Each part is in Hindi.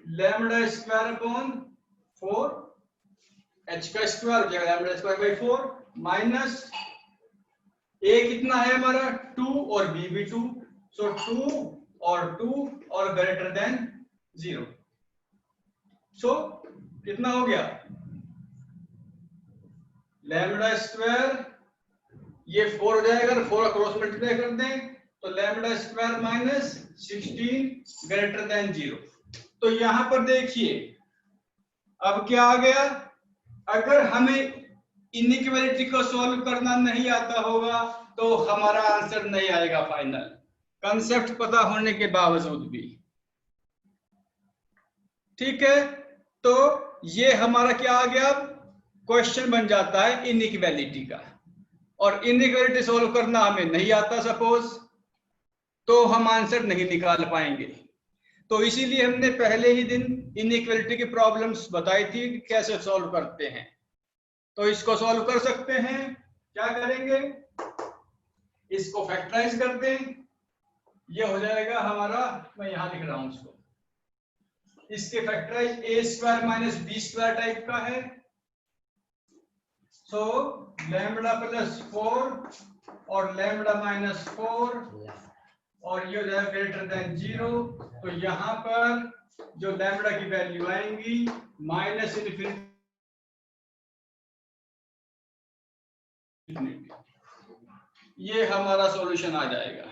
लैम्डा स्क्वायर अपॉन 4, h का स्क्वायर हो जाएगा lambda square by 4 minus a कितना है हमारा 2 और b भी 2, सो 2 और ग्रेटर देन 0, सो कितना हो गया लैम्डा स्क्वायर ये 4 हो जाएगा, 4 क्रॉस मल्टीप्लाई कर दें तो lambda square minus 16 greater than 0। तो यहां पर देखिए अब क्या आ गया, अगर हमें इनइक्वालिटी को सॉल्व करना नहीं आता होगा तो हमारा आंसर नहीं आएगा फाइनल, कंसेप्ट पता होने के बावजूद भी। ठीक है, तो ये हमारा क्या आ गया, क्वेश्चन बन जाता है इनइक्वालिटी का, और इनइक्वालिटी सॉल्व करना हमें नहीं आता सपोज, तो हम आंसर नहीं निकाल पाएंगे। तो इसीलिए हमने पहले ही दिन इनइक्वालिटी की प्रॉब्लम्स बताई थी कि कैसे सॉल्व करते हैं। तो इसको सॉल्व कर सकते हैं, क्या करेंगे, इसको फैक्टराइज कर दें, ये हो जाएगा हमारा, मैं यहां लिख रहा हूं इसको, इसके factorize a square minus b square type का है, सो लैम्डा प्लस 4 और लैम्डा माइनस 4 और ये हो जाएगा ग्रेटर देन 0। तो यहां पर जो लैम्डा की वैल्यू आएंगी माइनस इनफिनिटी, ये हमारा सॉल्यूशन आ जाएगा।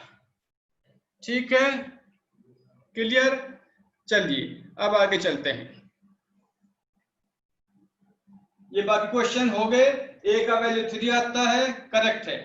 ठीक है, क्लियर। चलिए अब आगे चलते हैं, ये बाकी क्वेश्चन हो गए। a का वैल्यू 3 आता है, करेक्ट है।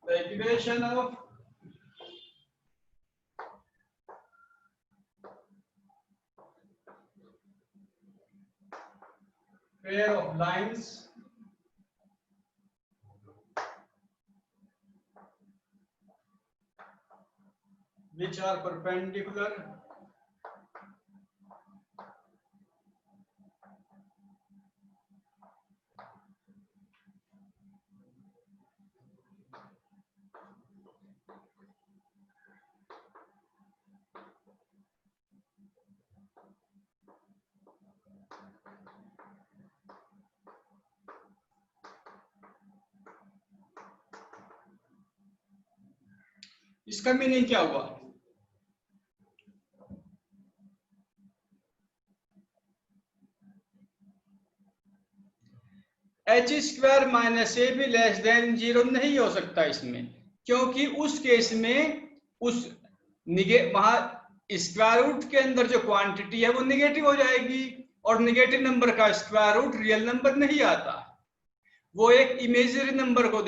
The equation of pair of lines which are perpendicular इसका मीनिंग क्या हुआ, एच स्क्वायर माइनस ए भी लेस देन 0 नहीं हो सकता इसमें, क्योंकि उस केस में उस वहां स्क्वायर रूट के अंदर जो क्वांटिटी है वो निगेटिव हो जाएगी, और निगेटिव नंबर का स्क्वायर रूट रियल नंबर नहीं आता, वो एक इमेजिनरी नंबर को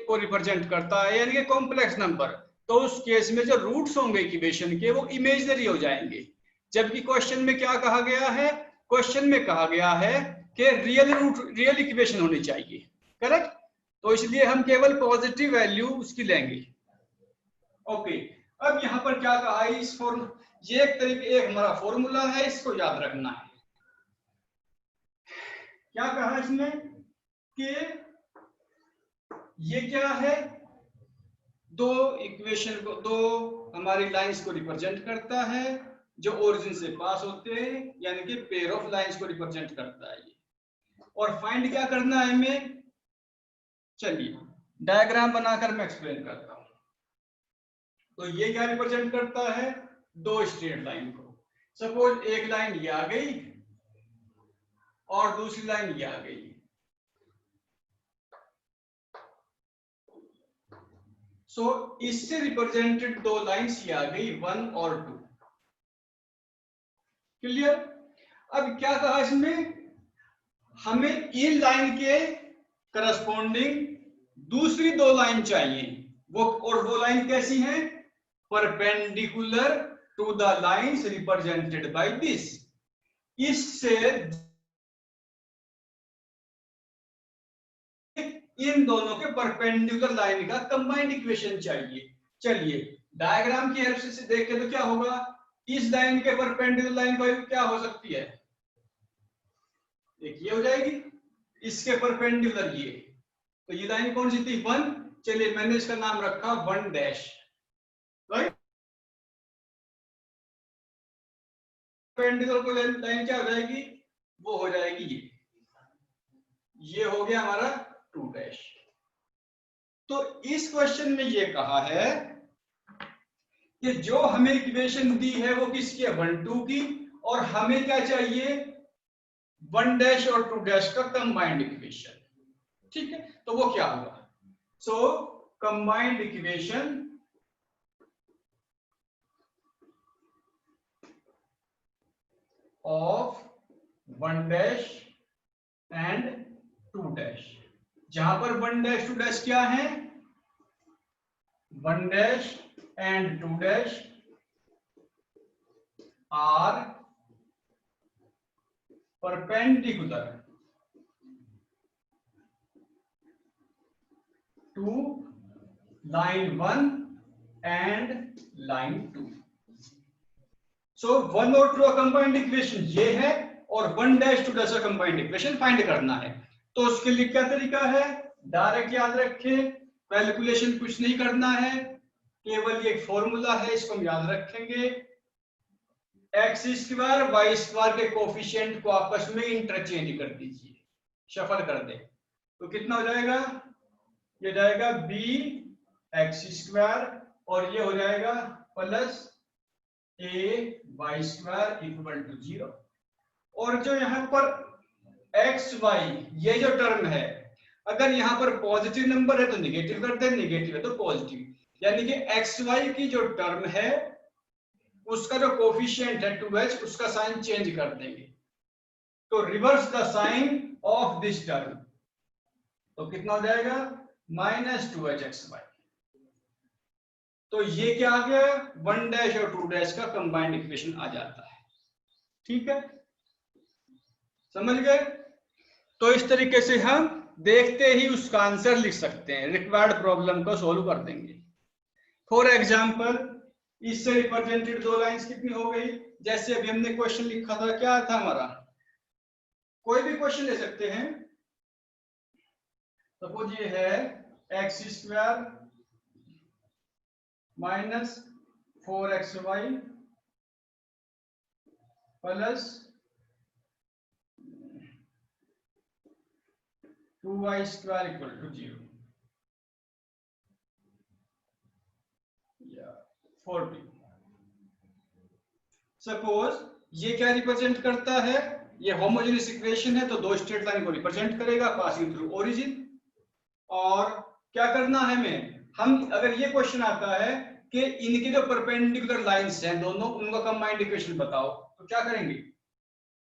को रिप्रेजेंट करता है, यानी कि कॉम्प्लेक्स नंबर। तो उस केस में जो रूट्स होंगे इक्वेशन के वो इमेजिनरी हो जाएंगे, जबकि क्वेश्चन में क्या कहा गया है, क्वेश्चन में कहा गया है कि रियल इक्वेशन होनी चाहिए, करेक्ट। तो इसलिए हम केवल पॉजिटिव वैल्यू उसकी लेंगे। ओके, अब यहां पर क्या कहा है, इस ये एक हमारा फॉर्मूला है, इसको याद रखना है। क्या कहा इसमें कि ये क्या है, दो इक्वेशन को, दो हमारी लाइंस को रिप्रेजेंट करता है जो ओरिजिन से पास होते हैं, यानी कि पेयर ऑफ लाइंस को रिप्रेजेंट करता है ये। और फाइंड क्या करना है हमें, चलिए डायग्राम बनाकर मैं एक्सप्लेन करता हूं। तो ये क्या रिप्रेजेंट करता है, दो स्ट्रेट लाइन को। सपोज एक लाइन ये आ गई और दूसरी लाइन ये आ गई, सो इससे रिप्रेजेंटेड दो लाइंस ये आ गई 1 और 2, क्लियर। अब क्या कहा इसमें, हमें इन लाइन के करस्पॉन्डिंग दूसरी दो लाइन चाहिए वो लाइन कैसी है? Perpendicular to the lines represented by this. इससे इन दोनों के परपेंडिकुलर लाइन का कंबाइंड इक्वेशन चाहिए। चलिए डायग्राम की हेल्प से देखें तो क्या होगा। इस लाइन के परपेंडिकुलर लाइन का क्या हो सकती है? एक ये हो जाएगी, इसके परपेंडिकुलर ये, तो ये लाइन कौन सी थी? 1। चलिए मैंने इसका नाम रखा 1 डैश, राइट। परपेंडिकुलर को लाइन क्या हो जाएगी? वो हो जाएगी ये हो गया हमारा 2 डैश। तो इस क्वेश्चन में ये कहा है कि जो हमें इक्वेशन दी है वो किसकी है? 1 2 की, और हमें क्या चाहिए? 1 डैश और 2 डैश का कंबाइंड इक्वेशन। ठीक है, तो वो क्या होगा? So combined equation of 1 dash and 2 dash, जहां पर 1 डैश 2 डैश क्या है? 1 dash and 2 dash are perpendicular to line 1 and line 2. So 1 और 2 का कंबाइंड इक्वेशन ये है, और 1 डैश 2 डैश का कंबाइंड इक्वेशन फाइंड करना है। तो उसके लिए क्या तरीका है? डायरेक्ट याद रखें, कैलकुलेशन कुछ नहीं करना है, केवल ये फॉर्मूला है, इसको हम याद रखेंगे। एक्स स्क्वायर वाई स्क्वायर के कोफिशिएंट को आपस में इंटरचेंज कर दीजिए, शफल कर दे, तो कितना हो जाएगा? ये जाएगा बी एक्स स्क्वायर, और ये हो जाएगा plus a y square equal to 0। और जो यहाँ पर एक्स वाई ये जो टर्म है, अगर यहाँ पर पॉजिटिव नंबर है तो निगेटिव कर दे, निगेटिव है तो पॉजिटिव, यानी कि एक्स वाई की जो टर्म है उसका जो कोफिशिएंट है 2h, उसका साइन चेंज कर देंगे, तो reverse the sign of this term, तो कितना हो जाएगा? -2h X Y. तो ये क्या आ गया? 1 डैश और 2 डैश का कंबाइंड इक्वेशन आ जाता है। ठीक है, समझ गए? तो इस तरीके से हम देखते ही उसका आंसर लिख सकते हैं, रिक्वायर्ड प्रॉब्लम को सॉल्व कर देंगे। फॉर एग्जाम्पल, इससे रिप्रेजेंटेड 2 लाइंस कितनी हो गई? जैसे अभी हमने क्वेश्चन लिखा था, क्या था हमारा? कोई भी क्वेश्चन ले सकते हैं। सपोज ये है x square minus 4xy plus 2y square equal to 0 या 40। सपोज ये क्या रिप्रेजेंट करता है? ये होमोजेनियस इक्वेशन है, तो 2 स्ट्रेट लाइन को रिप्रेजेंट करेगा पासिंग थ्रू ओरिजिन। और क्या करना है हमें? हम अगर ये क्वेश्चन आता है कि इनके जो परपेंडिकुलर लाइंस हैं दोनों, उनका कंबाइंड इक्वेशन बताओ, तो क्या करेंगे?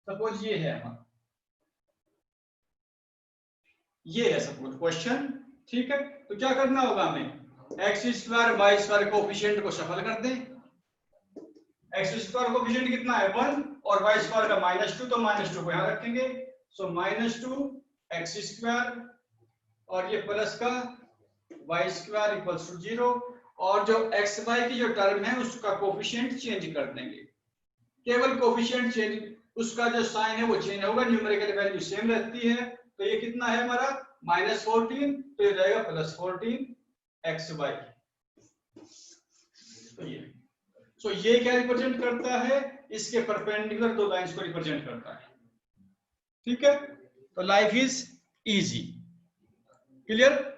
सपोज ये है हमारा, ये है सपोज क्वेश्चन। ठीक है, तो क्या करना होगा हमें? X square y square coefficient को शफल कर दें। एक्स स्क्वायर कोफिशिएंट कितना है? 1, और वाई स्क्वायर का -2, तो -2 को यहां रखेंगे। सो -2 एक्स स्क्वायर, और ये प्लस का वाई स्क्वायर इक्वल्स टू 0, और जो एक्स वाई की जो टर्म है उसका कोफिशिएंट चेंज कर देंगे। केवल कोफिशिएंट चेंज, उसका जो साइन है वो चेंज होगा, न्यूमेरिकल वैल्यू सेम रहती है। तो ये कितना है हमारा? -14, तो ये जाएगा +14 एक्स वाई। तो ये क्या रिप्रेजेंट करता है? इसके परपेंडिकुलर 2 लाइंस को रिप्रेजेंट करता है। ठीक है, तो life is easy. Clear?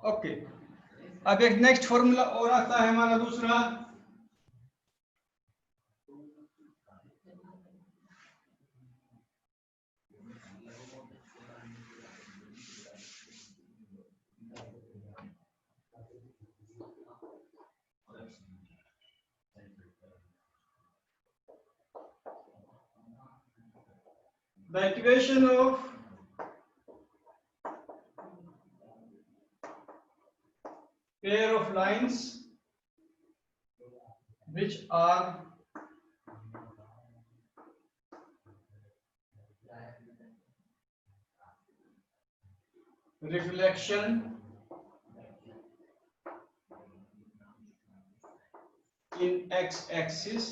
Okay, अब एक नेक्स्ट फॉर्मूला और आता है हमारा दूसरा, the equation of pair of lines which are reflection in x-axis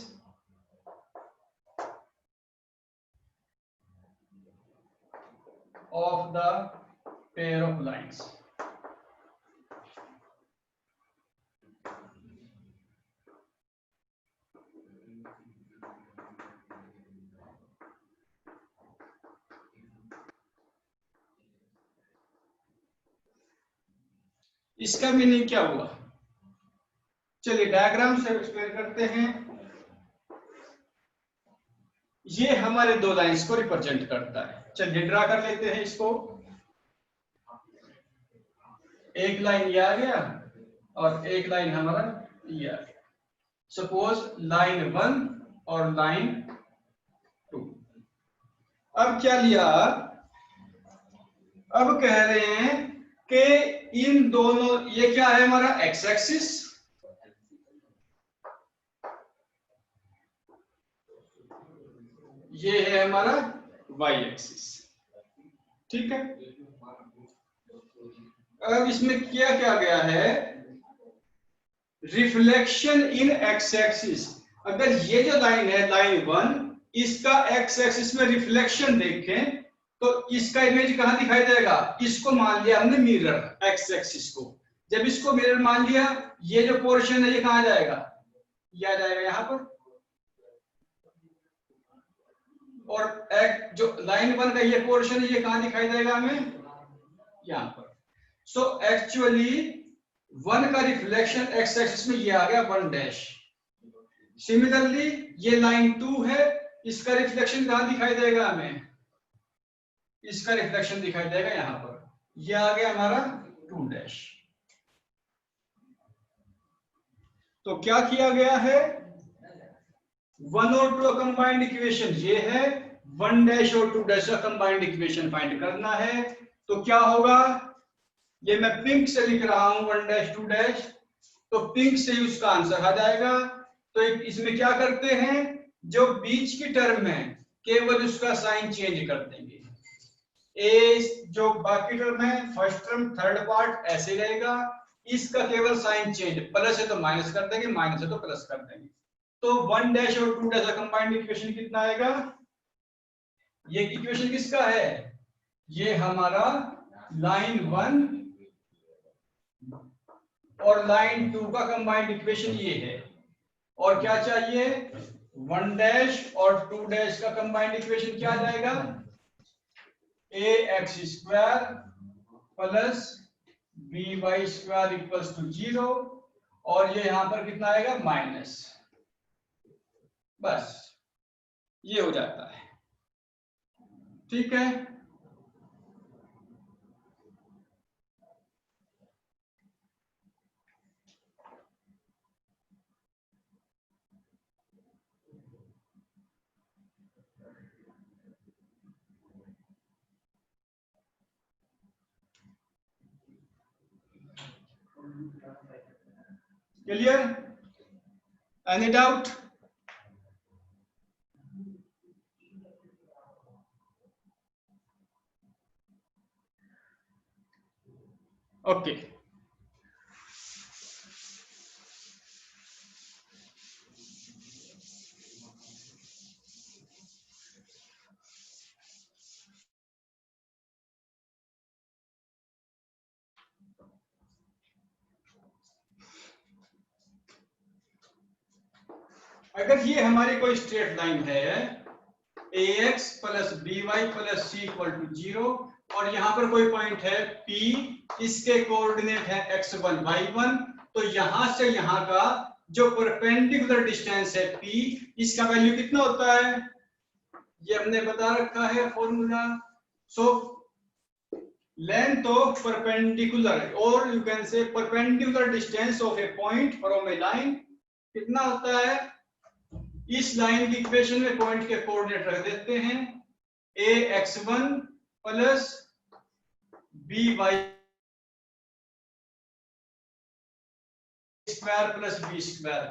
of the pair of lines. इसका मीनिंग क्या हुआ, चलिए डायग्राम से एक्सप्लेन करते हैं। ये हमारे दो लाइंस को रिप्रेजेंट करता है, चलिए ड्रा कर लेते हैं इसको। एक लाइन ये आ गया और एक लाइन हमारा ये आ गया। सपोज लाइन 1 और लाइन 2। अब क्या लिया, अब कह रहे हैं कि इन दोनों, ये क्या है हमारा एक्स एक्सिस, ये है हमारा वाई एक्सिस, ठीक है। अब इसमें क्या क्या गया है, रिफ्लेक्शन इन एक्स एक्सिस। अगर ये जो लाइन है लाइन 1, इसका एक्स एक्सिस में रिफ्लेक्शन देखें तो इसका इमेज कहां दिखाई देगा, इसको मान लिया हमने मिरर एक्स एक्सिस को। जब इसको मिरर मान लिया, ये जो पोर्शन है ये कहां जाएगा, ये आ जाएगा यहां पर। और एक जो लाइन 1 का ये पोर्शन है ये कहां दिखाई देगा हमें, यहां पर। सो एक्चुअली 1 का रिफ्लेक्शन एक्स एक्सिस में ये आ गया 1 सिमिलरली ये लाइन 2 है, इसका रिफ्लेक्शन कहां दिखाई देगा हमें, इसका रिफ्लेक्शन दिखाई देगा यहां पर, ये आ गया हमारा 2 तो क्या किया गया है, 1 और 2 कंबाइंड इक्वेशन ये है, 1 और 2 का कंबाइंड इक्वेशन फाइंड करना है। तो क्या होगा, ये मैं पिंक से लिख रहा हूं 1 2, तो पिंक से ही उसका आंसर आ जाएगा। तो इसमें क्या करते हैं, जो बीच की टर्म है केवल उसका साइन चेंज कर देंगे। ए जो बाकी टर्म है, फर्स्ट टर्म थर्ड पार्ट ऐसे रहेगा, इसका केवल साइन चेंज, प्लस है तो माइनस कर देंगे, माइनस है तो प्लस कर देंगे। तो 1 और 2 का कंबाइंड इक्वेशन कितना आएगा, ये इक्वेशन किसका है, ये हमारा लाइन 1 और लाइन 2 का कंबाइंड इक्वेशन ये है। और क्या चाहिए, 1 और 2 का कंबाइंड इक्वेशन क्या आ जाएगा, ax² plus by² equals to 0, और ये यहां पर कितना आएगा माइनस, बस ये हो जाता है, ठीक है। Clear, any doubt, okay. अगर ये हमारी कोई स्ट्रेट लाइन है ax plus by plus c equal to 0, और यहाँ पर कोई पॉइंट है p, इसके कोऑर्डिनेट है x1 y1, तो यहां से यहाँ का जो परपेंडिकुलर डिस्टेंस है p, इसका वैल्यू कितना होता है, ये हमने बता रखा है formula. So length of perpendicular, और you can say perpendicular distance of a point from a line कितना होता है, इस लाइन की इक्वेशन में पॉइंट के कोऑर्डिनेट रख देते हैं, ax1 plus by square plus b square,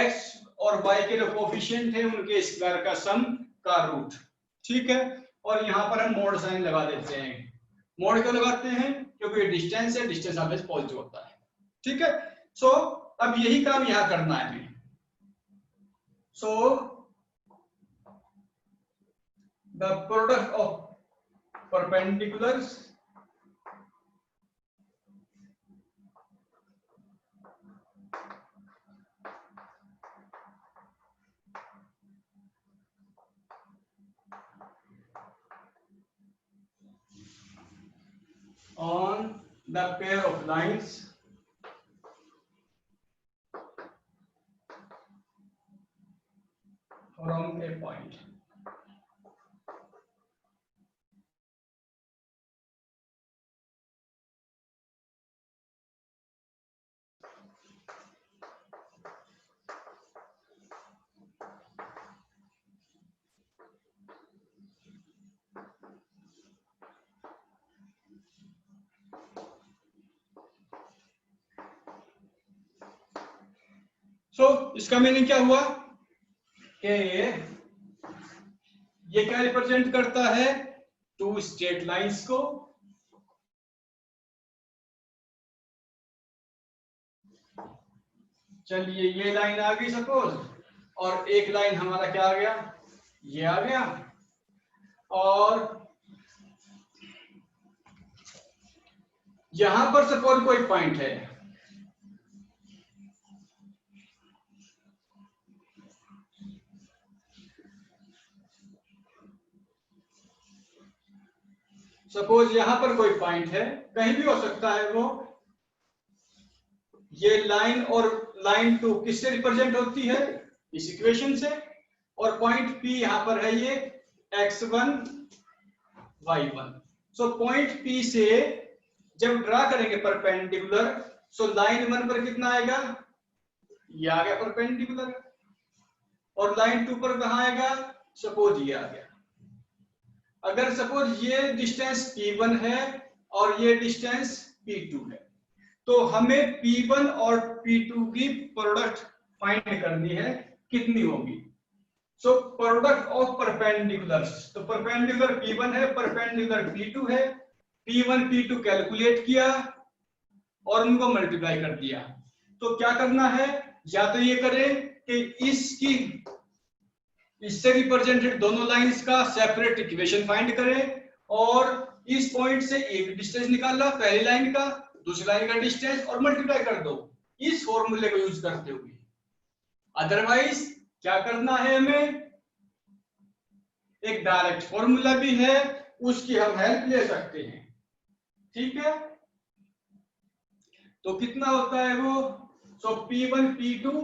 x और y के जो कोफिशिएंट है उनके स्क्वायर का सम का रूट। ठीक है, और यहाँ पर हम मोड साइन लगा देते हैं। मोड क्यों लगाते हैं, क्योंकि डिस्टेंस है, डिस्टेंस ऑलवेज पॉजिटिव होता है। ठीक है, सो अब यही काम यहाँ करना है हमें। So the product of perpendiculars on the pair of lines from a point. So इसका मीनिंग क्या हुआ कि ये क्या रिप्रेजेंट करता है, टू स्ट्रेट लाइंस को, चलिए ये लाइन आ गई सपोज, और एक लाइन हमारा क्या आ गया, ये आ गया, और यहां पर सपोज कोई पॉइंट है, सपोज यहां पर कोई पॉइंट है, कहीं भी हो सकता है वो, ये लाइन और लाइन 2 किससे रिप्रेजेंट होती है, इस इक्वेशन से, और पॉइंट P यहां पर है ये x1 y1। So point P से जब ड्रा करेंगे परपेंडिकुलर, सो लाइन 1 पर कितना आएगा, ये आ गया परपेंडिकुलर, और लाइन 2 पर कहां आएगा, सपोज ये आ गया। अगर सपोज ये डिस्टेंस P1 है और ये डिस्टेंस P2 है, तो हमें P1 और P2 की प्रोडक्ट फाइंड करनी है, कितनी होगी। सो प्रोडक्ट ऑफ परपेंडिकुलर्स, तो परपेंडिकुलर P1 है, परपेंडिकुलर P2 है, P1 P2 कैलकुलेट किया और उनको मल्टीप्लाई कर दिया। तो क्या करना है, या तो ये करें कि इसकी इससे रिप्रेजेंटेड दोनों लाइंस का सेपरेट इक्वेशन फाइंड करें, और इस पॉइंट से एक डिस्टेंस निकाला पहली लाइन का, दूसरी लाइन का डिस्टेंस, और मल्टीप्लाई कर दो इस फॉर्मूले को यूज करते हुए। अदरवाइज क्या करना है, हमें एक डायरेक्ट फॉर्मूला भी है, उसकी हम हेल्प ले सकते हैं। ठीक है, तो कितना होता है वो, सो P1 P2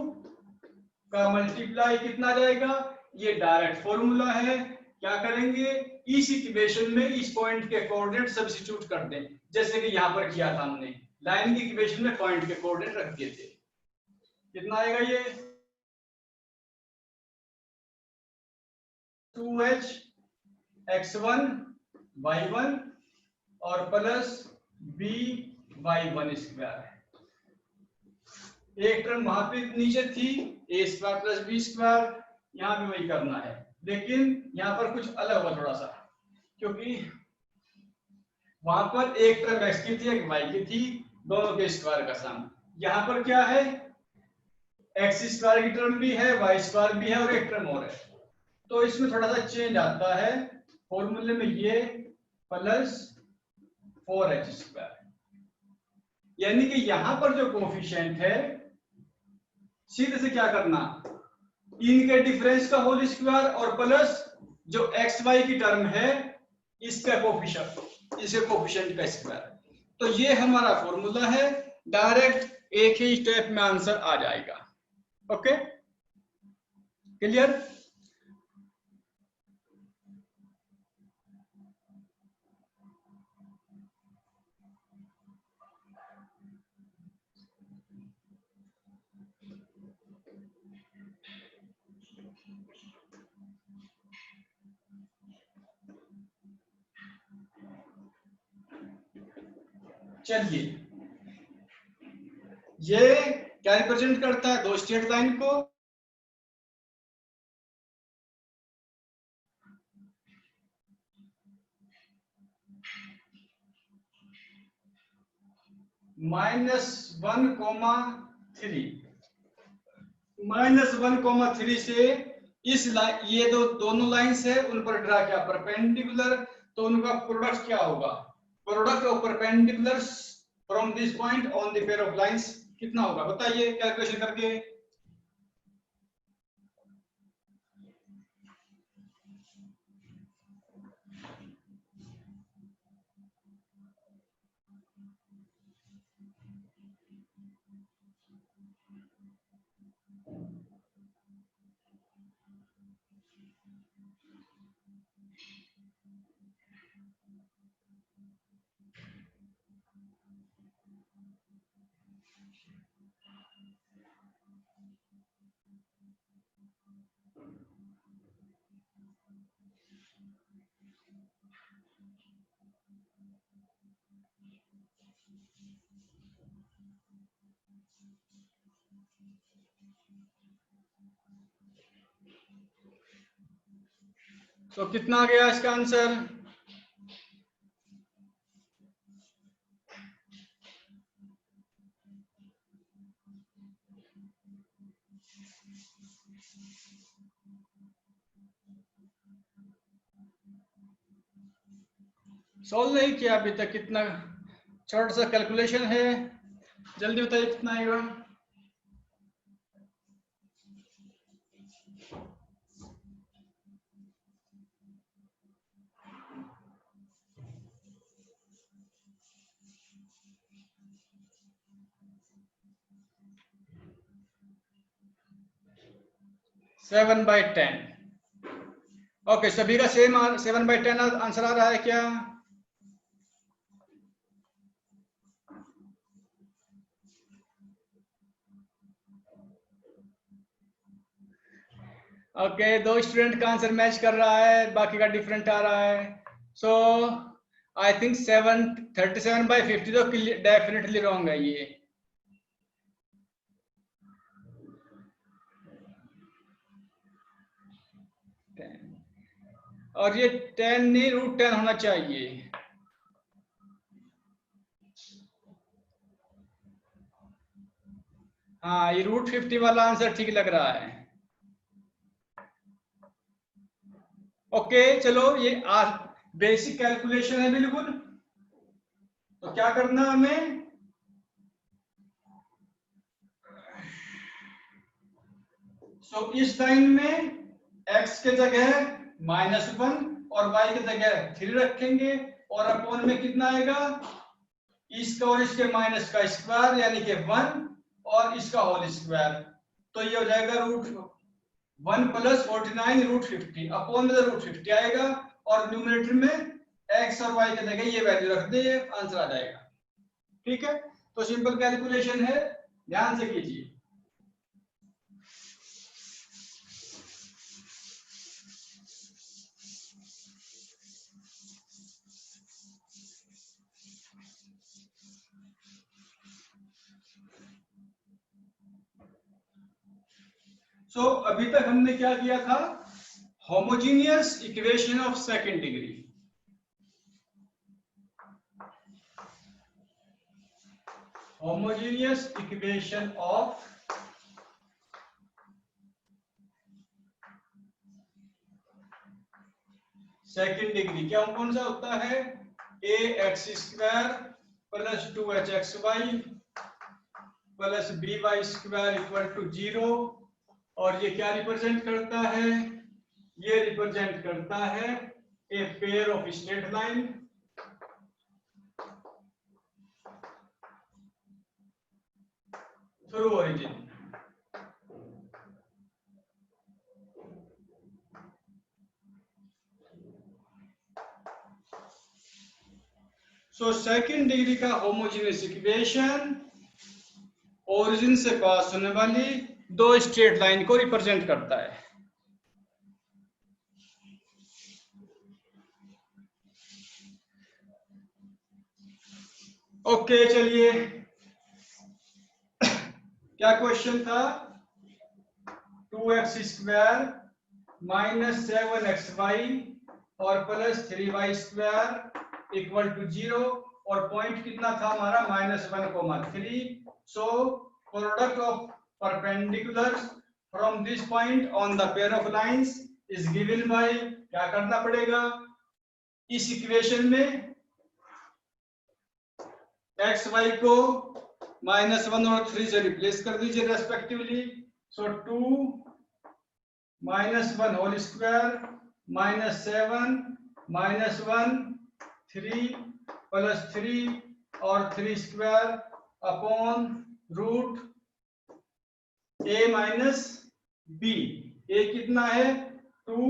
का मल्टीप्लाई कितना जाएगा, ये डायरेक्ट फॉर्मूला है। क्या करेंगे, इस इक्वेशन में इस पॉइंट के कोऑर्डिनेट सब्स्टिट्यूट कर दें, जैसे कि यहां पर किया था हमने, लाइन की इक्वेशन में पॉइंट के कोऑर्डिनेट रख दिए थे। कितना आएगा ये, 2h x1 y1 और प्लस b y1 स्क्वायर। एक टर्म वहां पे नीचे थी a square plus b square, यहाँ भी वही करना है, लेकिन यहाँ पर कुछ अलग हुआ थोड़ा सा, क्योंकि वहां पर एक टर्म x की थी, एक y की थी, दोनों के स्क्वायर का सम। यहाँ पर क्या है, x स्क्वायर की टर्म भी है, y स्क्वायर भी है, और एक टर्म और है, तो इसमें थोड़ा सा चेंज आता है फॉर्मूले में, ये प्लस 4h स्क्वायर, यानी कि यहां पर जो कोफिशिएंट है, सीधे से क्या करना, इनके डिफरेंस का होल स्क्वायर और प्लस जो एक्स वाई की टर्म है इसका कोफिशिएंट, इसके कोफिशिएंट का स्क्वायर। तो ये हमारा फॉर्मूला है, डायरेक्ट एक ही स्टेप में आंसर आ जाएगा। Okay, clear? चलिए, ये क्या रिप्रेजेंट करता है? दो स्ट्रेट लाइन को -1,3 -1,3 से इस लाइन, ये दोनों लाइंस है उन पर ड्रा किया परपेंडिकुलर, तो उनका प्रोडक्ट क्या होगा? Product of perpendiculars from this point on the pair of lines कितना होगा बताइए कैलकुलेशन करके। तो कितना आ गया इसका आंसर? सॉल्व नहीं किया अभी तक, कितना छोटा सा कैलकुलेशन है, जल्दी बताइए कितना आएगा। Seven by ten. ओके, सभी का सेम 7/10 आंसर आ रहा है क्या? ओके, दो स्टूडेंट का आंसर मैच कर रहा है, बाकी का डिफरेंट आ रहा है। सो आई थिंक 37/50 तो डेफिनेटली रॉन्ग है ये। और ये 10 नहीं, √10 होना चाहिए। हाँ, ये √50 वाला आंसर ठीक लग रहा है। ओके चलो, ये बेसिक कैलकुलेशन है बिल्कुल। तो क्या करना हमें? इस लाइन में x के जगह -1 और y के जगह 3 रखेंगे, और अपॉन में कितना आएगा? इसका और इसके माइनस का स्क्वायर यानी कि 1 और इसका होल स्क्वायर। तो ये हो जाएगा √1 + 49 √50 अपॉन में √50 आएगा, और न्यूमरेटर में x और y के जगह ये वैल्यू रख दे, आंसर आ जाएगा। ठीक है, तो सिंपल कैलकुलेशन है, ध्यान से कीजिए। अभी तक हमने क्या किया था? Homogeneous equation of second degree. Homogeneous equation of second degree क्या कौन सा होता है? ax² + 2hxy + by² = 0। और ये क्या रिप्रेजेंट करता है? ये रिप्रेजेंट करता है a pair of straight line through origin. So second degree का होमोजेनियस इक्वेशन ओरिजिन से पास होने वाली दो स्ट्रेट लाइन को रिप्रेजेंट करता है। ओके चलिए, क्या क्वेश्चन था? 2x स्क्वायर माइनस 7xy और plus 3y square equal to 0 और पॉइंट कितना था हमारा? -1,3। So product of perpendiculars from this point on the pair of lines is given by, क्या करना पड़ेगा इस इक्वेशन में? एक्स वाई को -1 और 3 से रिप्लेस कर दीजिए respectively. So 2 -1 whole square -7 -1 3 plus 3 और 3 square upon root a minus b। a कितना है 2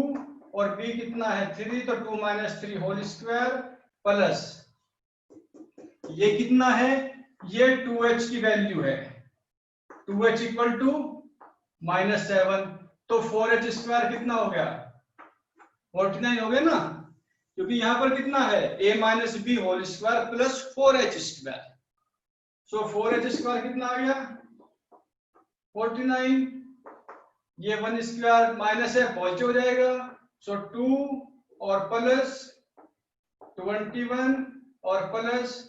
और b कितना है 3, तो 2 - 3 होल स्क्वायर प्लस ये कितना है, ये 2h की वैल्यू है, 2h इक्वल टू -7, तो 4h स्क्वायर कितना हो गया 49 हो गया ना, क्योंकि यहां पर कितना है a minus b whole square plus 4h square. So 4h square कितना आ गया 49, ये 1 स्क्वायर माइनस है पॉजिटिव हो जाएगा। सो 2 और प्लस 21 और प्लस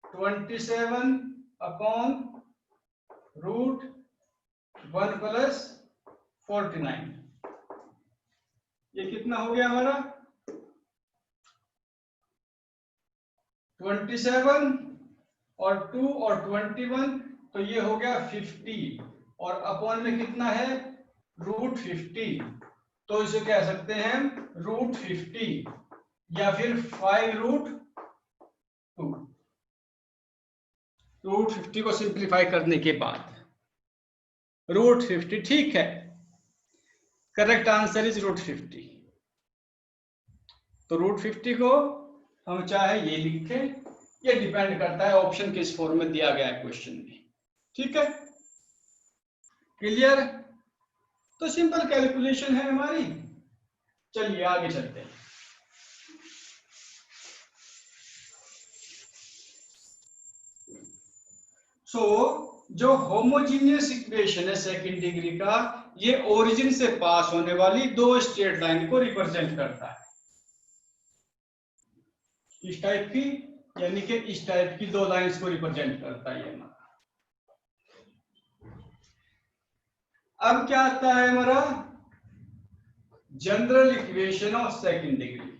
27 अपॉन रूट 1 प्लस 49, ये कितना हो गया हमारा 27 और 2 और 21, तो ये हो गया 50 और अपॉन में कितना है रूट 50, तो इसे कह सकते हैं रूट 50 या फिर 5 रूट 2। रूट 50 को सिंप्लीफाई करने के बाद रूट 50 ठीक है, करेक्ट आंसर इज रूट 50। तो रूट 50 को हम चाहे ये लिखें, ये डिपेंड करता है ऑप्शन किस फॉर्म में दिया गया है क्वेश्चन में। ठीक है, क्लियर? तो सिंपल कैलकुलेशन है हमारी। चलिए आगे चलते हैं। जो होमोजीनियस इक्वेशन है सेकंड डिग्री का, ये ओरिजिन से पास होने वाली दो स्ट्रेट लाइन को रिप्रेजेंट करता है। इस टाइप की, यानी कि इस टाइप की दो लाइंस को रिप्रेजेंट करता है हमारा। अब क्या आता है हमारा general equation of second degree.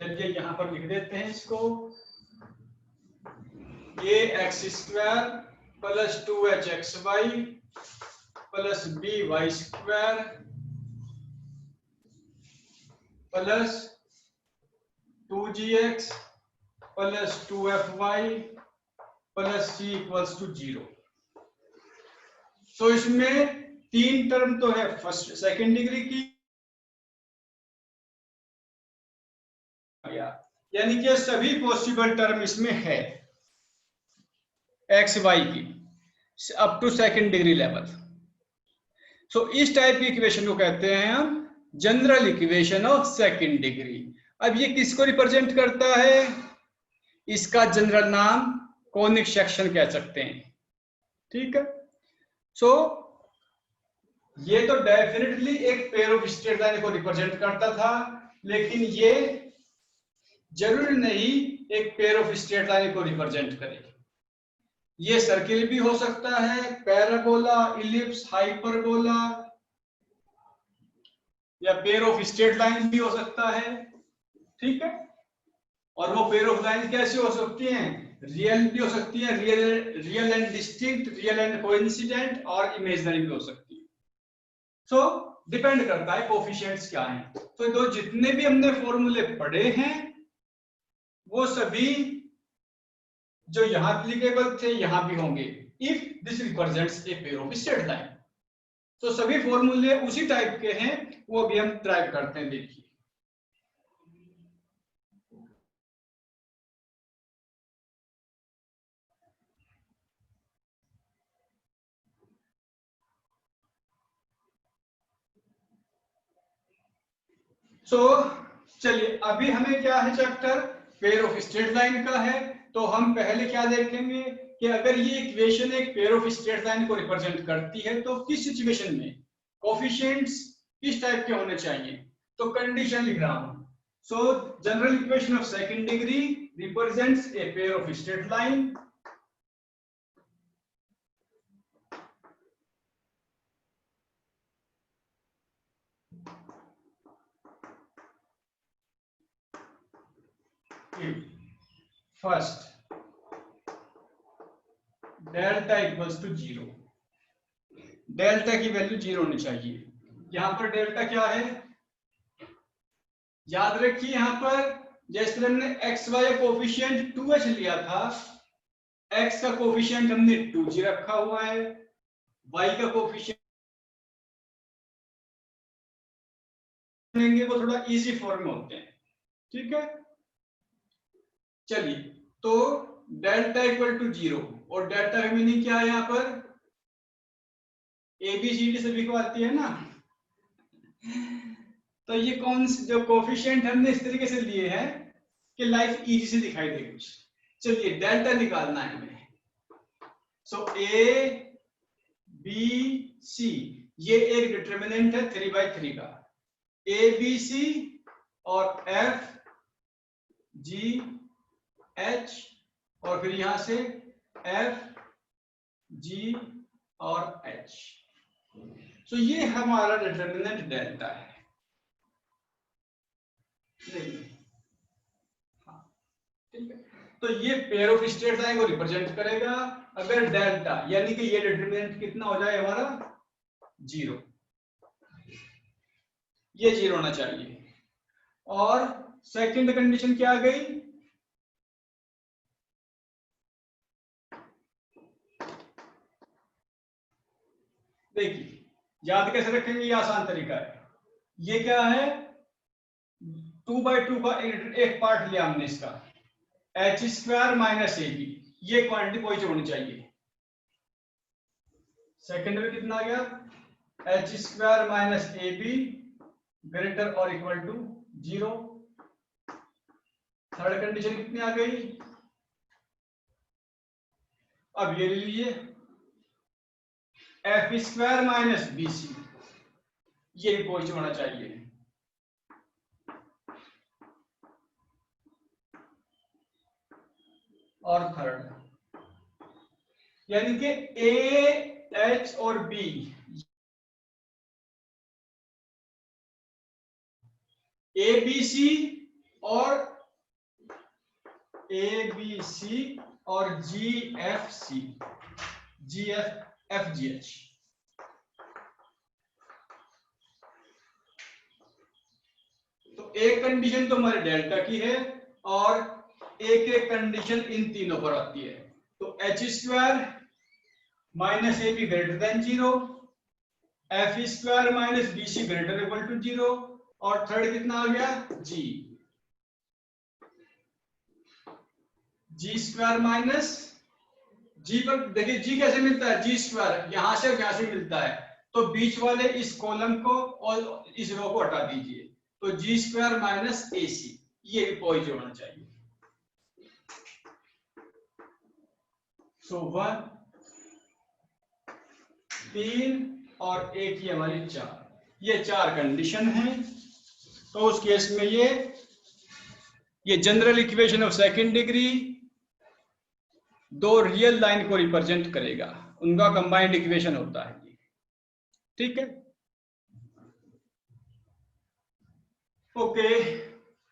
चलिए यहां पर लिख देते हैं इसको, ये एक्स स्क्वायर प्लस 2hxy प्लस by square plus 2gx plus 2fy plus c equals to 0। तो इसमें तीन टर्म तो है फर्स्ट सेकंड डिग्री की, यानी कि सभी पॉसिबल टर्म इसमें है एक्स वाई की up to second degree level. So इस टाइप की इक्वेशन को कहते हैं हम general equation of second degree. अब ये किसको रिप्रेजेंट करता है? इसका जनरल नाम कोनिक सेक्शन कह सकते हैं। ठीक है, सो ये तो डेफिनेटली एक पेयर ऑफ स्ट्रेट लाइन को रिप्रेजेंट करता था, लेकिन ये जरूरी नहीं एक पेयर ऑफ स्ट्रेट लाइन को रिप्रेजेंट करे। ये सर्किल भी हो सकता है, पैराबोला, इलिप्स, हाइपरबोला, या पेयर ऑफ स्ट्रेट लाइन भी हो सकता है, ठीक है। और वो पेयर ऑफ लाइन कैसे हो सकती हैं? रियल भी हो सकती है, real and distinct, real and coincident, और इमेजिनरी भी हो सकती है। सो डिपेंड करता है कोफिशिएंट्स क्या हैं। तो दो जितने भी हमने फॉर्मूले पढ़े हैं वो सभी जो यहां एप्लीकेबल थे यहां भी होंगे, if this represents a pair of straight line. तो सभी फॉर्मूले उसी टाइप के हैं, वो भी हम ट्राई करते हैं। देखिए चलिए अभी हमें क्या है, chapter pair of straight line का है। तो हम पहले क्या देखेंगे कि अगर ये इक्वेशन एक पेयर ऑफ स्ट्रेट लाइन को रिप्रेजेंट करती है तो किस सिचुएशन में कोफिशिएंट्स किस टाइप के होने चाहिए। तो कंडीशन लिख रहा हूं। So general equation of second degree represents a pair of straight line first delta equals to 0। Delta की वैल्यू 0 होनी चाहिए। यहां पर डेल्टा क्या है, याद रखिए यहां पर जैसे हमने एक्स वाई कोफिशिएंट 2h लिया था, x का कोफिशिएंट हमने 2g रखा हुआ है, y का कोफिशिएंट लेंगे वो थोड़ा इजी फॉर्म में होते हैं, ठीक है। चलिए तो डेल्टा इक्वल टू 0 और डेल्टा का मीनिंग क्या है, यहां पर ABCD सभी को आती है ना। तो ये कौन से जो कोफिशिएंट हमने इस तरीके से लिए हैं कि लाइफ इजी से दिखाई दे कुछ। चलिए डेल्टा निकालना है हमें। सो A B C ये एक डिटरमिनेंट है 3/3 का, A B C और F G H और फिर यहां से F G और H। तो ये हमारा डिटरमिनेंट डेल्टा है। ठीक है, तो ये पेयर ऑफ स्ट्रेट लाइन को रिप्रेजेंट करेगा अगर डेल्टा यानी कि ये डिटरमिनेंट कितना हो जाए हमारा 0, ये 0 होना चाहिए। और सेकंड कंडीशन क्या आ गई, देखिए याद कैसे रखेंगे, ये आसान तरीका है। ये क्या है 2/2 का एक पार्ट लिया हमने इसका, h² माइनस AB, ये क्वांटिटी पॉजिटिव होनी चाहिए। सेकंड में कितना आ गया h² माइनस AB ग्रेटर और इक्वल टू 0। थर्ड कंडीशन कितनी आ गई, अब ये ले लीजिए f² माइनस BC, ये भी पॉजिटिव होना चाहिए। और थर्ड यानी कि A H और B ABC और ABC और GFC GFGH। तो एक कंडीशन तो हमारे डेल्टा की है और एक एक कंडीशन इन तीनों पर आती है। तो h² minus AB greater than 0, f² minus BC greater equal to 0 और थर्ड कितना आ गया G² माइनस G पर देखिए G कैसे मिलता है, G² यहां से यहां से मिलता है, तो बीच वाले इस कॉलम को और इस रो को हटा दीजिए, तो G² माइनस AC, ये भी पॉजिटिव होना चाहिए। सो 1 3 और एक ही हमारी 4, ये 4 कंडीशन है। तो उस केस में ये general equation of second degree दो रियल लाइन को रिप्रेजेंट करेगा, उनका कंबाइंड इक्वेशन होता है, ठीक है। ओके,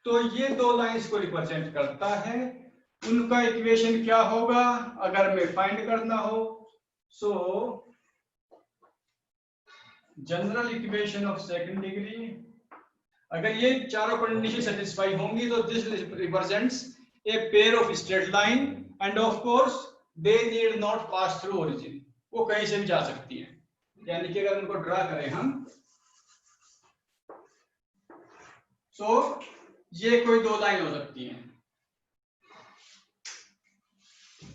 तो ये दो लाइंस को रिप्रेजेंट करता है। उनका इक्वेशन क्या होगा अगर हमें फाइंड करना हो? सो general equation of second degree, अगर ये चारों कंडीशन सेटिस्फाई होंगी तो this represents a pair of straight line end of course they need not pass through origin, वो कहीं से भी जा सकती है। यानी कि अगर उनको ड्रा करें हम, सो ये कोई दो लाइन हो सकती है,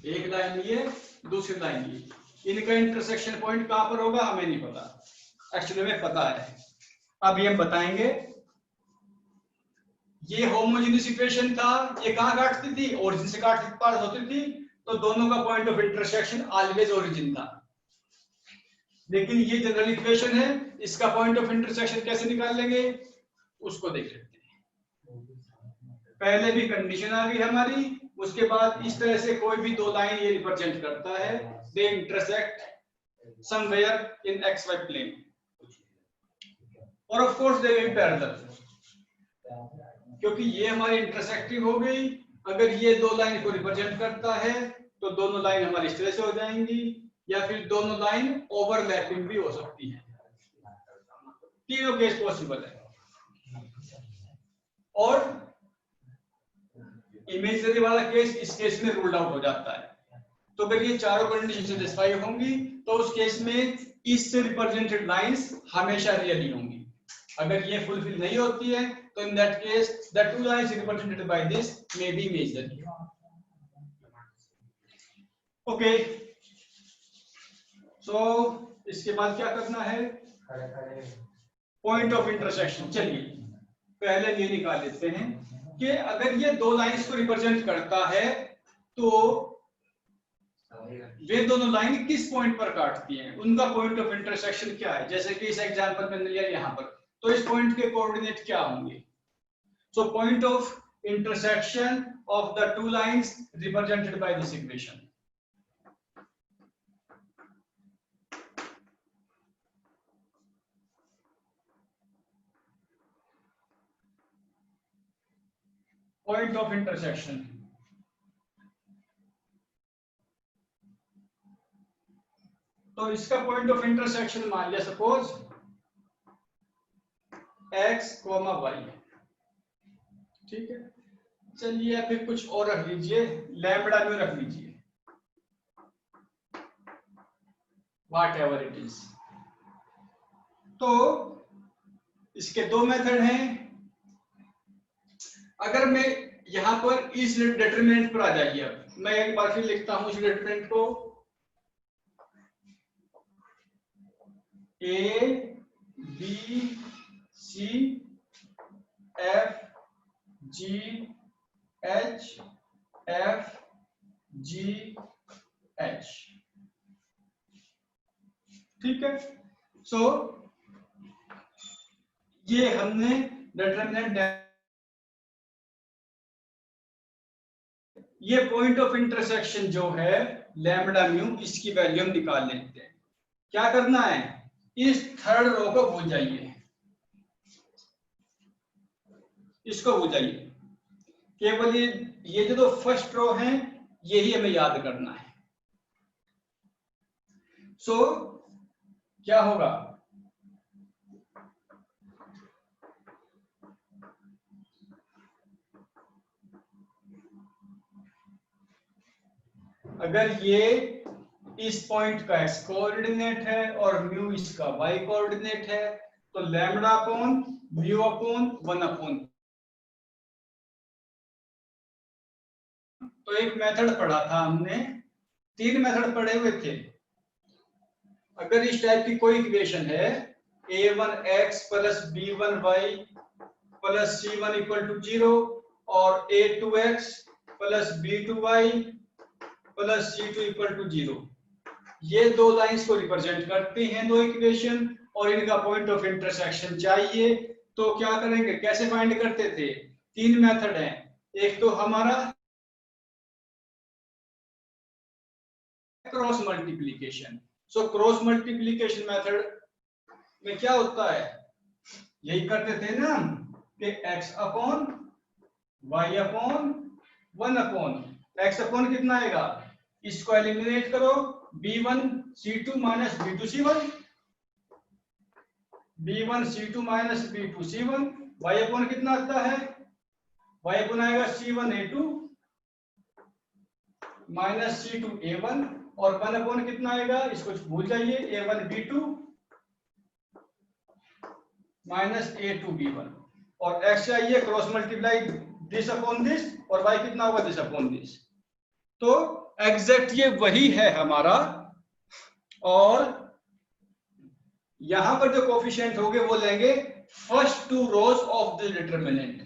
एक लाइन ये, दूसरी लाइन ये, इनका इंटरसेक्शन पॉइंट कहां पर होगा हमें नहीं पता, एक्चुअली में पता है, अभी हम बताएंगे। ये होमोजेनियस इक्वेशन था, ये कहां काटती थी? ओरिजिन से काट पास होती थी, तो दोनों का point of intersection always origin था। लेकिन ये जनरल इक्वेशन है, इसका पॉइंट ऑफ इंटरसेक्शन कैसे निकाल लेंगे उसको देख लेते हैं। पहले भी कंडीशन आ गई हमारी, उसके बाद इस तरह से कोई भी दो लाइन ये रिप्रेजेंट करता है, they intersect somewhere in X Y plane और of course they will be parallel, क्योंकि ये हमारी इंटरसेक्टिंग हो गई। अगर ये दो लाइन को रिप्रेजेंट करता है तो दोनों लाइन हमारी इस तरह से हो जाएंगी, या फिर दोनों लाइन ओवरलैपिंग भी हो सकती है, तीनों केस पॉसिबल है। और इमेजिनरी वाला केस इस केस में रूल्ड आउट हो जाता है। तो अगर ये चारों कंडीशन सेटिस्फाई होंगी तो उस केस में इससे रिप्रेजेंटेड लाइंस हमेशा रियली होंगी। अगर ये फुलफिल नहीं होती है तो in that case the two lines represented by this may be imaginary. Okay, so इसके बाद क्या करना है? Point of intersection. चलिए पहले ये निकाल लेते हैं कि अगर ये दो लाइंस को रिप्रेजेंट करता है तो वे दोनों लाइन किस पॉइंट पर काटती हैं, उनका पॉइंट ऑफ इंटरसेक्शन क्या है। जैसे कि इस एग्जांपल में लिया यहां पर, तो इस पॉइंट के कोऑर्डिनेट क्या होंगे? So point of intersection of the two lines represented by this equation. Point of intersection, तो इसका पॉइंट ऑफ इंटरसेक्शन मान लिया सपोज x, y, ठीक है। चलिए फिर कुछ और रख लीजिए, लैम्बडा में रख लीजिए, व्हाट एवर इट इज। तो इसके दो मेथड हैं। अगर मैं यहां पर इस डिटरमिनेंट पर आ जाइए, अब मैं एक बार फिर लिखता हूं इस डिटरमिनेंट को, A B C F G H F G H, ठीक है। सो ये हमने डिटरमिनेंट, ये पॉइंट ऑफ इंटरसेक्शन जो है लैम्बडा म्यू, इसकी वैल्यू हम निकाल लेते हैं। क्या करना है? इस थर्ड रो को भूल जाइए, इसको भूल जाइए, केवल ये जो दो फर्स्ट रो हैं यही हमें याद करना है। सो क्या होगा? अगर ये इस पॉइंट का x कोऑर्डिनेट है और म्यू इसका y कोऑर्डिनेट है, तो lambda upon mu upon 1 upon, तो एक मेथड पढ़ा था हमने, तीन मेथड पढ़े हुए थे। अगर इस टाइप की कोई इक्वेशन है a1x plus b1y plus c1 equal to 0 और a2x plus b2y plus c2 equal to 0, ये दो लाइंस को रिप्रेजेंट करती हैं, दो इक्वेशन, और इनका पॉइंट ऑफ इंटरसेक्शन चाहिए। तो क्या करेंगे, कैसे फाइंड करते थे? तीन मेथड हैं। एक तो हमारा cross multiplication. So cross multiplication method में क्या होता है, यही करते थे ना हम, कि x upon y upon 1 upon x upon कितना आएगा, इसको एलिमिनेट करो, b1 c2 minus b2 c1, b1 c2 minus b2 c1, y upon कितना आता है, y अपॉन आएगा c1 a2 minus c2 a1 और 1 अपॉन कितना आएगा, इसको भूल जाइए, a1 b2 minus a2 b1 और x चाहिए cross multiply this upon this और y कितना होगा, दिस अपॉन दिस। तो एग्जैक्ट ये वही है हमारा, और यहां पर जो कोफिशिएंट होंगे वो लेंगे first two rows of the determinant.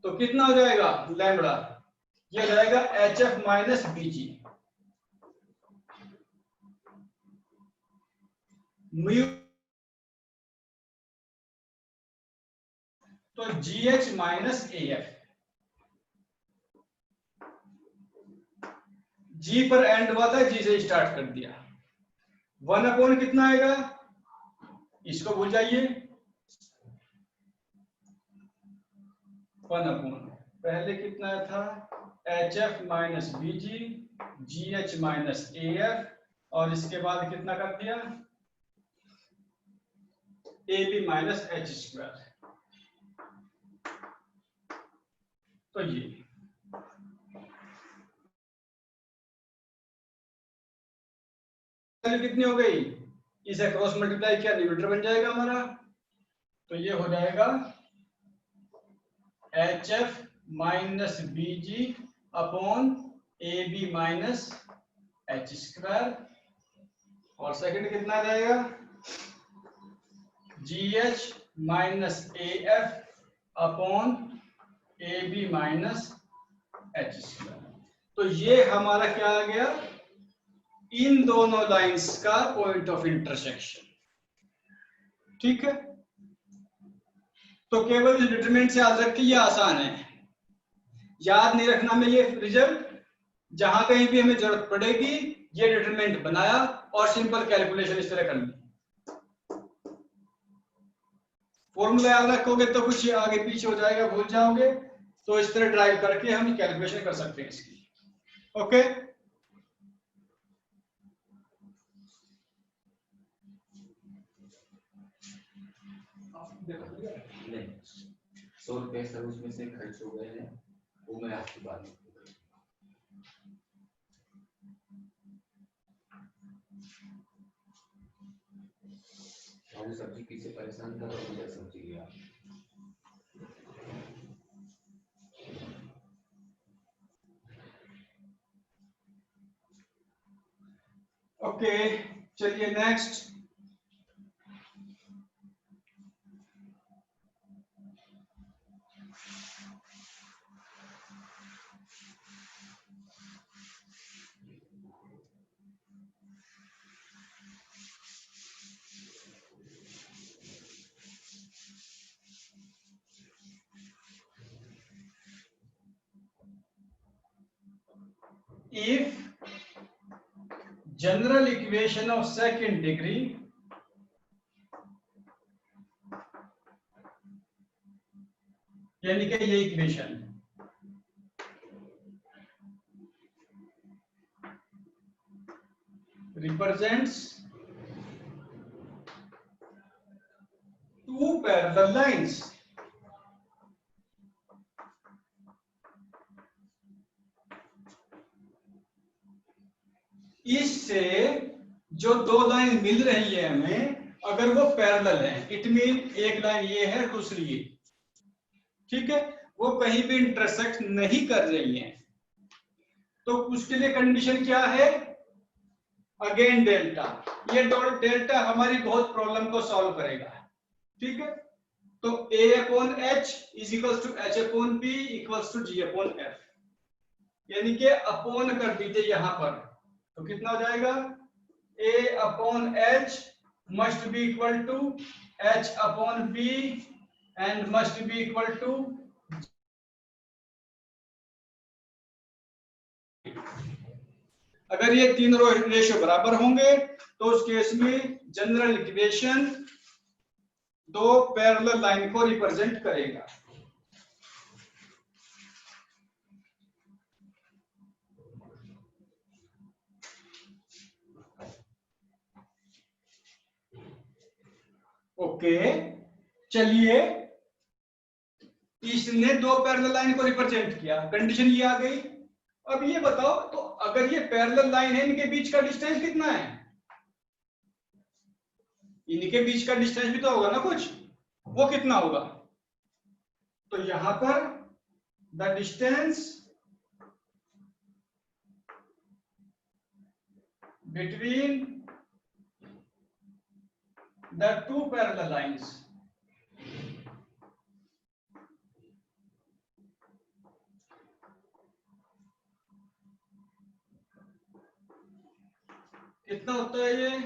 तो कितना हो जाएगा लैम्बडा, ये हो जाएगा HF माइनस BG, म्यू तो GH माइनस AF, G पर एंड हुआ था, G से स्टार्ट कर दिया, 1 अपॉन कितना आएगा, इसको भूल जाइए, 1 अपॉन पहले कितना था HF minus BG GH minus AF और इसके बाद कितना कर दिया AB माइनस H स्क्वायर। तो ये कितनी हो गई, इसे क्रॉस मल्टीप्लाई किया न्यूमरेटर बन जाएगा हमारा, तो ये हो जाएगा HF minus BG upon AB minus H square और सेकंड कितना आ जाएगा GH minus AF upon AB minus H square. तो ये हमारा क्या आ गया, इन दोनों लाइंस का पॉइंट ऑफ इंटरसेक्शन। ठीक है, तो केवल इस डिटरमिनेंट से याद रखिए, ये आसान है, याद नहीं रखना में ये रिजल्ट, जहां कहीं भी हमें जरूरत पड़ेगी ये डिटरमिनेंट बनाया और सिंपल कैलकुलेशन इस तरह कर ली। फॉर्मूला याद रखोगे तो कुछ आगे पीछे हो जाएगा, भूल जाओगे, तो इस तरह ड्राइव करके हम कैलकुलेशन कर सकते हैं इसकी। ओके, नहीं 100 रुपए सर उसमें से खर्च हो गए हैं, वो मैं आपकी बात नहीं वो सब्जी पीछे परेशान कर रहा मुझे सब्जी लिया। ओके चलिए next, if general equation of second degree यानी कि ये equation represents two parallel lines, इससे जो दो लाइन मिल रही है हमें, अगर वो पैरेलल है, इट मीन एक लाइन ये है दूसरी ये, ठीक है, वो कहीं भी इंटरसेक्ट नहीं कर रही है, तो उसके लिए कंडीशन क्या है, अगेन डेल्टा। ये डेल्टा हमारी बहुत प्रॉब्लम को सॉल्व करेगा। ठीक है, तो a upon h is equals to h upon p equals to g upon f, यानी कि अपॉन कर दीजिए यहां पर, तो कितना हो जाएगा a upon h must be equal to h upon p and must be equal to, अगर ये तीनों रेशियो बराबर होंगे तो उस केस में जनरल इक्वेशन दो पैरेलल लाइन को रिप्रेजेंट करेगा। ओके, चलिए इसने दो पैरेलल लाइन को रिप्रेजेंट किया, कंडीशन ये आ गई। अब ये बताओ, तो अगर ये पैरेलल लाइन है, इनके बीच का डिस्टेंस कितना है? इनके बीच का डिस्टेंस भी तो होगा ना कुछ, वो कितना होगा? तो यहां पर the distance between the two parallel lines कितना होता है ये?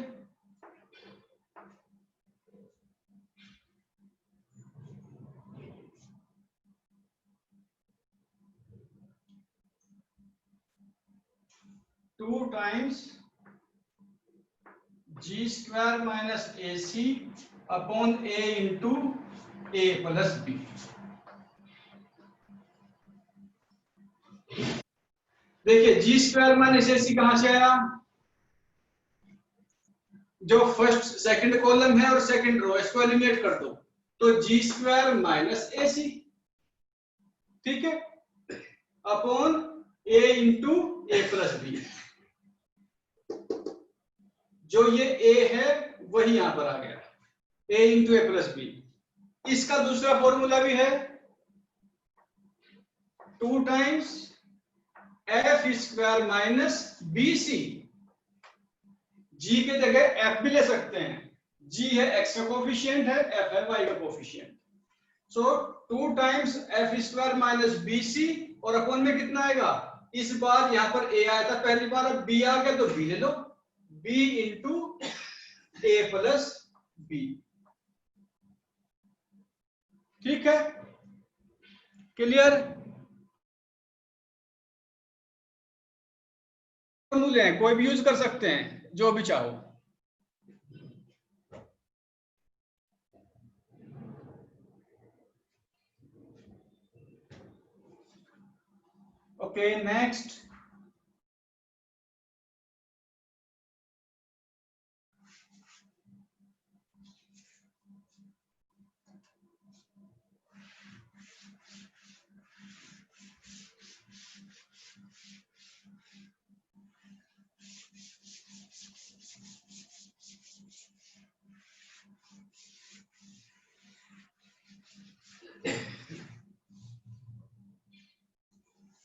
Two times ji square minus A C upon A into A plus B. देखिए जी स्क्वायर माइनस ए सी कहां से आया? जो फर्स्ट सेकंड कॉलम है और सेकंड रो, इसको एलिमिनेट कर दो, तो जी स्क्वायर माइनस ए सी, ठीक है, upon A into A plus B. जो ये ए है वही यहां पर आ गया, A into A plus B. इसका दूसरा फॉर्मूला भी है, two times F square minus B C. G के जगह एफ भी ले सकते हैं, जी है एक्स का कोफिशिएंट है, एफ है वाई का coefficient. So two times F square minus B C, और अपॉन में कितना आएगा? इस बार यहां पर ए आया था पहली बार, अब बी आ गया तो बी ले लो, B into A plus B. ठीक है, क्लियर? फॉर्मूले हैं, कोई भी यूज कर सकते हैं, जो भी चाहो। Okay, next.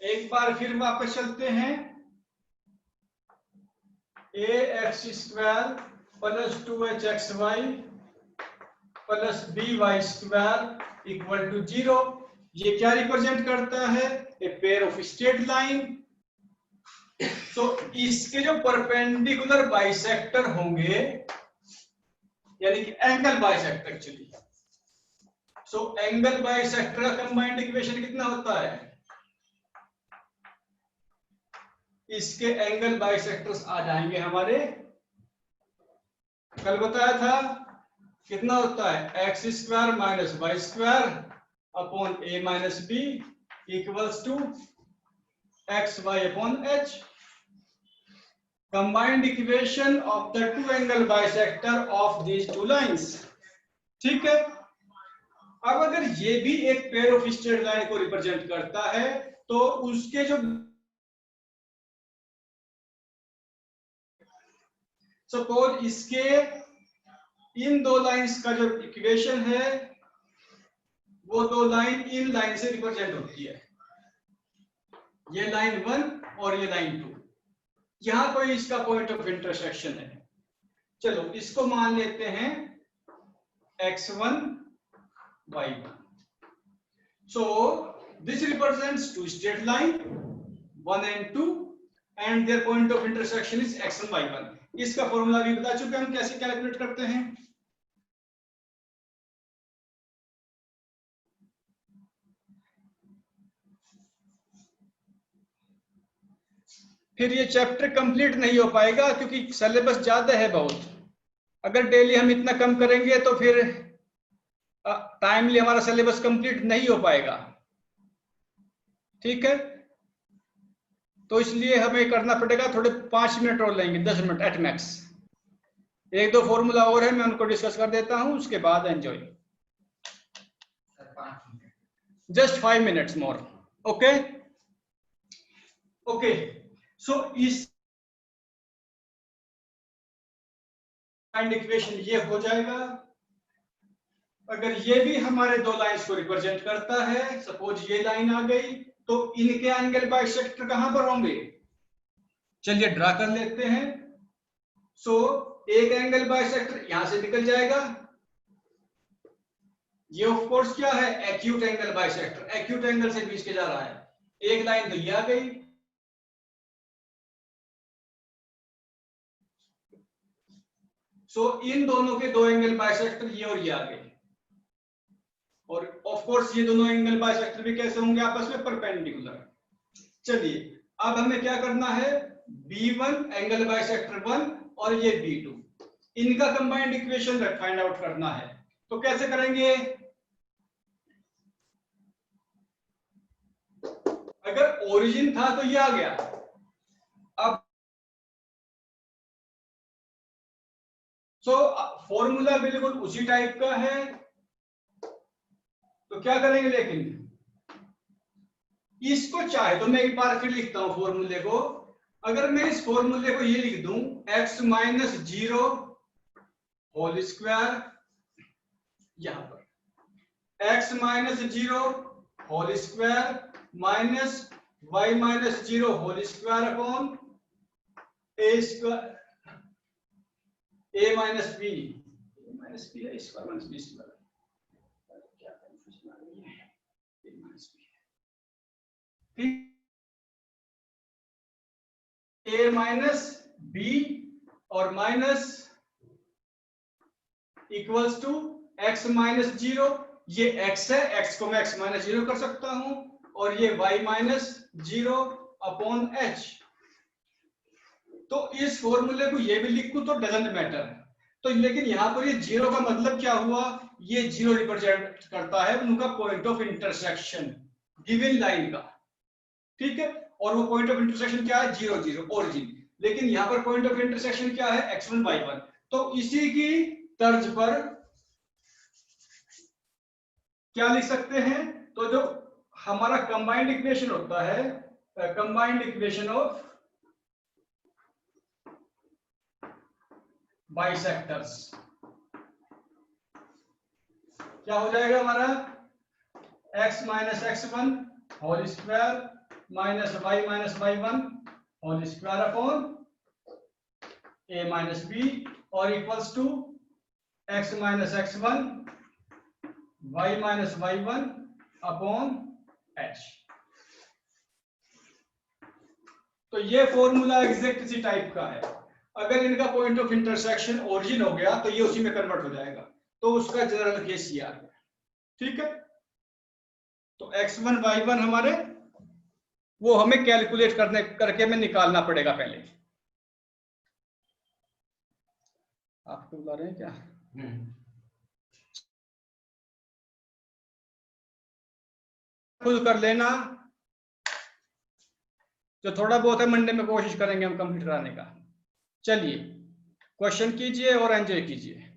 एक बार फिर वापस चलते हैं। A X square plus 2h X Y plus B Y square equal to 0। ये क्या रिप्रेजेंट करता है? A pair of straight line. तो इसके जो परपेंडिकुलर बाइसेक्टर होंगे, यानी कि angle bisector actually, so angle bisector का कंबाइंड इक्वेशन कितना होता है? इसके एंगल बाइसेक्टर्स आ जाएंगे हमारे, कल बताया था कितना होता है? X square minus y square upon a minus b equals to x y upon h. Combined equation of the two angle bisector of these two lines. ठीक है, अब अगर ये भी एक पेयर ऑफ स्ट्रेट लाइन को रिप्रेजेंट करता है, तो उसके जो सपोज इसके इन दो लाइंस का जो इक्वेशन है, वो दो लाइन इन लाइन से रिप्रेजेंट होती है, ये लाइन 1 और ये लाइन 2। यहां कोई इसका पॉइंट ऑफ इंटरसेक्शन है, चलो इसको मान लेते हैं x1 y1। So this represents to straight line 1 and 2 and their point of intersection is x1 y1। इसका फॉर्मूला भी बता चुके हैं हम कैसे कैलकुलेट करते हैं। फिर ये चैप्टर कंप्लीट नहीं हो पाएगा क्योंकि सिलेबस ज्यादा है बहुत। अगर डेली हम इतना कम करेंगे तो फिर टाइमली हमारा सिलेबस कंप्लीट नहीं हो पाएगा। ठीक है, तो इसलिए हमें करना पड़ेगा, थोड़े 5 मिनट और लेंगे, 10 मिनट एट मैक्स। एक दो फॉर्मूला और है, मैं उनको डिस्कस कर देता हूं, उसके बाद enjoy. Just 5 minutes more. Okay okay, so इस इक्वेशन ये हो जाएगा। अगर ये भी हमारे दो लाइंस को रिप्रेजेंट करता है, सपोज ये लाइन आ गई, तो इनके एंगल बाइसेक्टर कहां पर होंगे? चलिए ड्रा कर लेते हैं। सो एक एंगल बाइसेक्टर यहां से निकल जाएगा, ये ऑफ कोर्स क्या है? Acute angle bisector, acute angle से बीच के जा रहा है। एक लाइन तो ये आ गई, सो इन दोनों के दो एंगल बाइसेक्टर ये और ये आ गए, और ऑफ कोर्स ये दोनों एंगल बाइसेक्टर भी कैसे होंगे? आपस में परपेंडिकुलर। चलिए अब हमें क्या करना है? B1 एंगल बाइसेक्टर 1 और ये B2, इनका कंबाइंड इक्वेशन फाइंड आउट करना है। तो कैसे करेंगे? अगर ओरिजिन था तो ये आ गया, अब फॉर्मूला बिल्कुल उसी टाइप का है, तो क्या करेंगे? लेकिन इसको चाहे तो मैं एक बार फिर लिखता हूं फॉर्मूले को। अगर मैं इस फॉर्मूले को ये लिख दूं, x माइनस 0 होल स्क्वायर, यहां पर x minus 0 whole square minus y minus 0 whole square upon a square, a minus b, minus b है स्क्वायर माइनस b स्क्वायर, क्या कंफ्यूजन आ रही है? a minus b, a minus b और minus equals to x minus 0, ये x है, x को मैं x माइनस 0 कर सकता हूं, और ये y माइनस 0 अपॉन h। तो इस फॉर्मूले को ये भी लिखूं तो डजंट मैटर, तो लेकिन यहां पर ये 0 का मतलब क्या हुआ? ये 0 रिप्रेजेंट करता है उनका point of intersection given line का, ठीक है। और वो पॉइंट ऑफ इंटरसेक्शन क्या है? 0 0 ओरिजिन। लेकिन यहां पर पॉइंट ऑफ इंटरसेक्शन क्या है? x1 y1। तो इसी की तर्ज पर क्या लिख सकते हैं? तो जो हमारा कंबाइंड इक्वेशन होता है, कंबाइंड इक्वेशन ऑफ बाइसेक्टर्स, क्या हो जाएगा हमारा? x minus x1 whole square minus y1 whole square upon a minus b, और equals to x minus x1 y minus y1 upon h। तो ये फॉर्मूला एग्जैक्ट इसी टाइप का है। अगर इनका पॉइंट ऑफ इंटरसेक्शन ओरिजिन हो गया तो ये उसी में कन्वर्ट हो जाएगा, तो उसका जनरल केस ये आ गया, ठीक है। तो x1 y1 हमारे वो हमें कैलकुलेट करके में निकालना पड़ेगा पहले। आपको बुला रहे हैं क्या? खुद कर लेना, जो थोड़ा बहुत है मंडे में कोशिश करेंगे हम कंप्लीट कराने का। चलिए क्वेश्चन कीजिए और एंजॉय कीजिए।